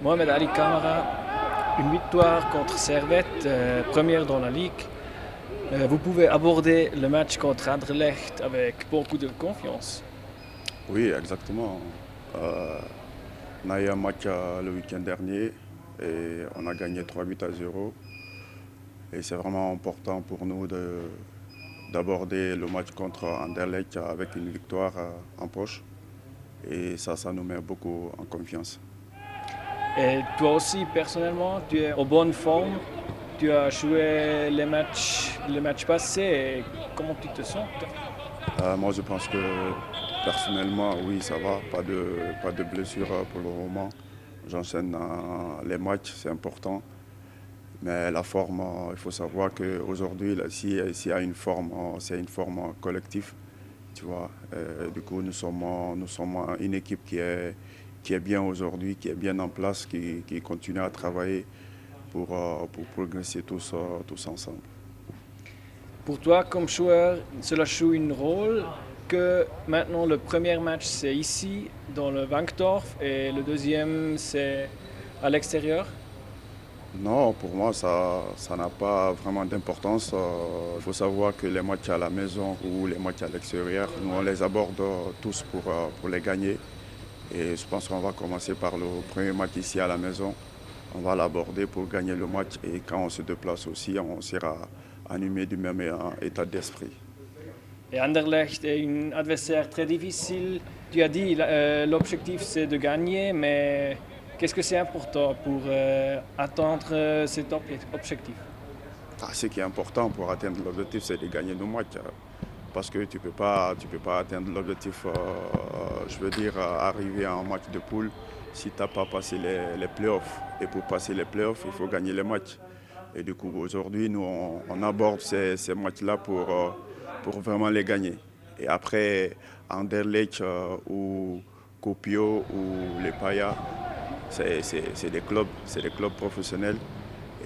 Mohamed Ali Camara, une victoire contre Servette, première dans la ligue. Vous pouvez aborder le match contre Anderlecht avec beaucoup de confiance. Oui, exactement. Euh, on a eu un match le week-end dernier et on a gagné 3 buts à 0. Et c'est vraiment important pour nous d'aborder le match contre Anderlecht avec une victoire en poche. Et ça nous met beaucoup en confiance. Et toi aussi, personnellement, tu es en bonne forme. Tu as joué les matchs passés. Et comment tu te sens, toi? Moi, je pense que personnellement, oui, ça va. Pas de blessure pour le moment. J'enchaîne les matchs, c'est important. Mais la forme, il faut savoir qu'aujourd'hui, s'il y a une forme, c'est une forme collective. Tu vois. Du coup, nous sommes une équipe qui est bien aujourd'hui, qui est bien en place, qui continue à travailler pour progresser tous ensemble. Pour toi, comme joueur, cela joue un rôle que maintenant le premier match c'est ici dans le Wankdorf et le deuxième c'est à l'extérieur. Non, pour moi, ça n'a pas vraiment d'importance. Il faut savoir que les matchs à la maison ou les matchs à l'extérieur, nous, on les aborde tous pour les gagner. Et je pense qu'on va commencer par le premier match ici à la maison. On va l'aborder pour gagner le match et quand on se déplace aussi, on sera animé du même état d'esprit. Et Anderlecht est un adversaire très difficile. Tu as dit l'objectif c'est de gagner, mais qu'est-ce que c'est important pour atteindre cet objectif? Ce qui est important pour atteindre l'objectif, c'est de gagner nos matchs. Parce que tu peux pas atteindre l'objectif, je veux dire, arriver à un match de poule si tu n'as pas passé les playoffs. Et pour passer les playoffs, il faut gagner les matchs. Et du coup, aujourd'hui, nous, on aborde ces matchs-là pour vraiment les gagner. Et après, Anderlecht ou Kuopio ou les Paya, c'est des clubs professionnels.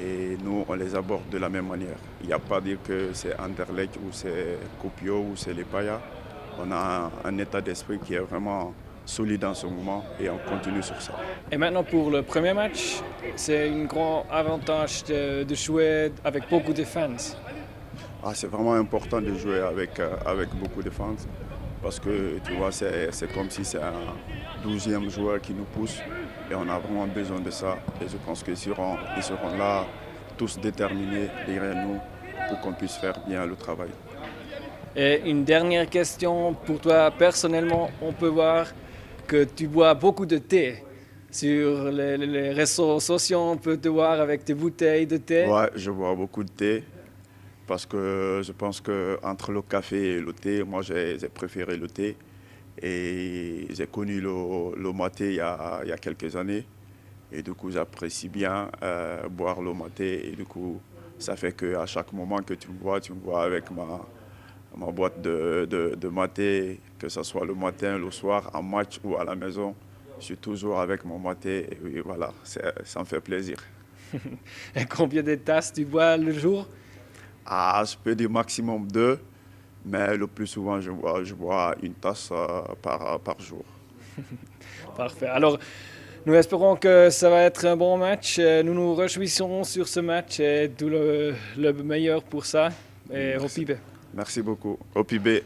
Et nous, on les aborde de la même manière. Il n'y a pas à dire que c'est Anderlecht ou c'est Kuopio ou c'est les Paya. On a un état d'esprit qui est vraiment solide en ce moment et on continue sur ça. Et maintenant pour le premier match, c'est un grand avantage de jouer avec beaucoup de fans. C'est vraiment important de jouer avec beaucoup de fans parce que tu vois, c'est comme si c'est un 12e joueur qui nous pousse et on a vraiment besoin de ça. Et je pense ils seront là, tous déterminés derrière nous pour qu'on puisse faire bien le travail. Et une dernière question pour toi personnellement, on peut voir que tu bois beaucoup de thé. Sur les réseaux sociaux, on peut te voir avec tes bouteilles de thé. Ouais, je bois beaucoup de thé parce que je pense que entre le café et le thé, moi j'ai préféré le thé. Et j'ai connu le maté il y a quelques années. Et du coup, j'apprécie bien boire le maté. Et du coup, ça fait qu'à chaque moment que tu me vois avec ma boîte de maté, que ce soit le matin, le soir, en match ou à la maison. Je suis toujours avec mon maté. Et oui, voilà, ça me fait plaisir. Et combien de tasses tu bois le jour? Je peux dire maximum deux, mais le plus souvent, je bois une tasse par jour. Parfait. Alors, nous espérons que ça va être un bon match. Nous nous réjouissons sur ce match et tout le meilleur pour ça. Et au Merci. pibe. Merci beaucoup. Au PIB.